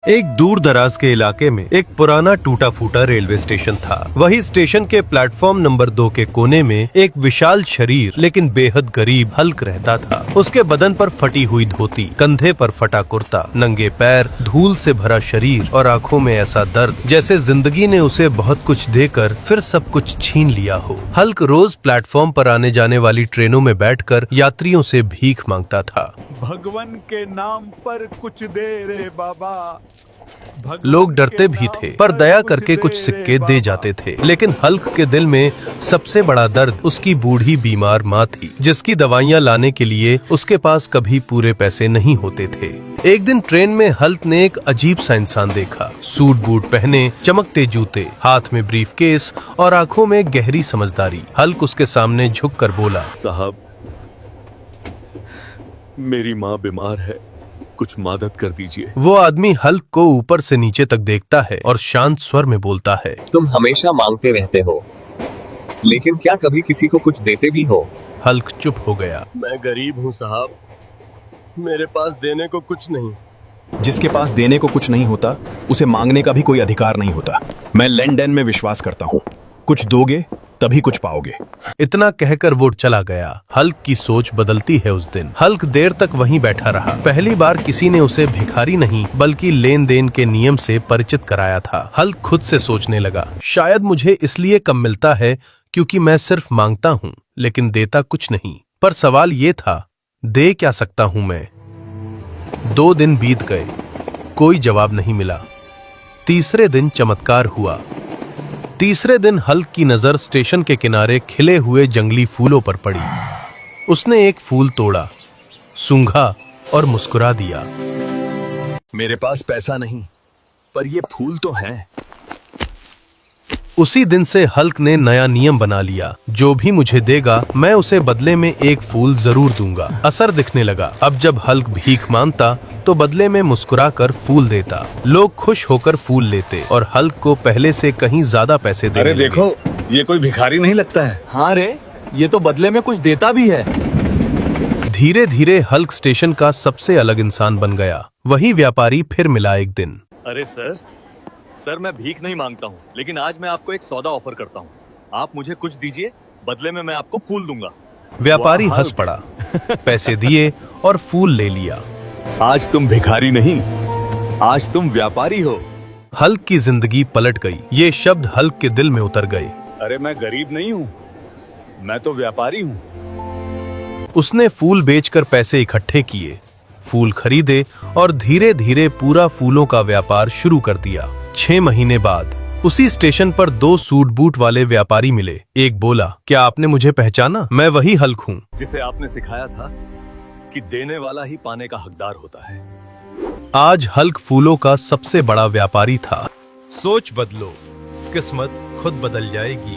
एक दूर दराज के इलाके में एक पुराना टूटा फूटा रेलवे स्टेशन था। वही स्टेशन के प्लेटफॉर्म नंबर 2 के कोने में एक विशाल शरीर लेकिन बेहद गरीब हल्क रहता था। उसके बदन पर फटी हुई धोती, कंधे पर फटा कुर्ता, नंगे पैर, धूल से भरा शरीर और आंखों में ऐसा दर्द जैसे जिंदगी ने उसे बहुत कुछ देकर फिर सब कुछ छीन लिया हो। हल्क रोज प्लेटफॉर्म पर आने जाने वाली ट्रेनों में बैठकर यात्रियों से भीख मांगता था। भगवान के नाम पर कुछ दे रे बाबा। लोग डरते भी थे पर दया करके कुछ सिक्के दे जाते थे। लेकिन हल्क के दिल में सबसे बड़ा दर्द उसकी बूढ़ी बीमार माँ थी, जिसकी दवाइयाँ लाने के लिए उसके पास कभी पूरे पैसे नहीं होते थे। एक दिन ट्रेन में हल्क ने एक अजीब सा इंसान देखा। सूट बूट पहने, चमकते जूते, हाथ में ब्रीफकेस और आंखों में गहरी समझदारी। हल्क उसके सामने झुककर बोला, साहब, मेरी माँ बीमार है, कुछ मदद कर दीजिए। वो आदमी हल्क को ऊपर से नीचे तक देखता है और शांत स्वर में बोलता है, तुम हमेशा मांगते रहते हो, लेकिन क्या कभी किसी को कुछ देते भी हो? हल्क चुप हो गया। मैं गरीब हूँ साहब, मेरे पास देने को कुछ नहीं। जिसके पास देने को कुछ नहीं होता उसे मांगने का भी कोई अधिकार नहीं होता। मैं लेन देन में विश्वास करता हूँ, कुछ दोगे तभी कुछ पाओगे। इतना कहकर वो चला गया। हल्क की सोच बदलती है उस दिन। हल्क देर तक वहीं बैठा रहा। पहली बार किसी ने उसे भिखारी नहीं बल्कि लेन देन के नियम से परिचित कराया था। हल्क खुद से सोचने लगा, शायद मुझे इसलिए कम मिलता है क्योंकि मैं सिर्फ मांगता हूँ लेकिन देता कुछ नहीं। पर सवाल ये था, दे क्या सकता हूँ मैं? 2 दिन बीत गए, कोई जवाब नहीं मिला। तीसरे दिन चमत्कार हुआ। तीसरे दिन हल्क की नजर स्टेशन के किनारे खिले हुए जंगली फूलों पर पड़ी। उसने एक फूल तोड़ा, सूंघा और मुस्कुरा दिया। मेरे पास पैसा नहीं, पर ये फूल तो हैं। उसी दिन से हल्क ने नया नियम बना लिया, जो भी मुझे देगा मैं उसे बदले में एक फूल जरूर दूंगा। असर दिखने लगा। अब जब हल्क भीख मांगता तो बदले में मुस्कुराकर फूल देता। लोग खुश होकर फूल लेते और हल्क को पहले से कहीं ज्यादा पैसे देने अरे देखो, ये कोई भिखारी नहीं लगता है। हाँ रे, ये तो बदले में कुछ देता भी है। धीरे धीरे हल्क स्टेशन का सबसे अलग इंसान बन गया। वही व्यापारी फिर मिला एक दिन। अरे सर, मैं भीख नहीं मांगता हूँ, लेकिन आज मैं आपको एक सौदा ऑफर करता हूँ। आप मुझे कुछ दीजिए, बदले में मैं आपको फूल दूंगा। व्यापारी हंस पड़ा, पैसे दिए और फूल ले लिया। आज तुम भिखारी नहीं, आज तुम व्यापारी हो। हल्क की जिंदगी पलट गई। ये शब्द हल्क के दिल में उतर गए। अरे मैं गरीब नहीं हूँ, मैं तो व्यापारी हूँ। उसने फूल बेचकर पैसे इकट्ठे किए, फूल खरीदे और धीरे धीरे पूरा फूलों का व्यापार शुरू कर दिया। 6 महीने बाद उसी स्टेशन पर 2 सूट बूट वाले व्यापारी मिले। एक बोला, क्या आपने मुझे पहचाना? मैं वही हल्क हूँ जिसे आपने सिखाया था कि देने वाला ही पाने का हकदार होता है। आज हल्क फूलों का सबसे बड़ा व्यापारी था। सोच बदलो, किस्मत खुद बदल जाएगी।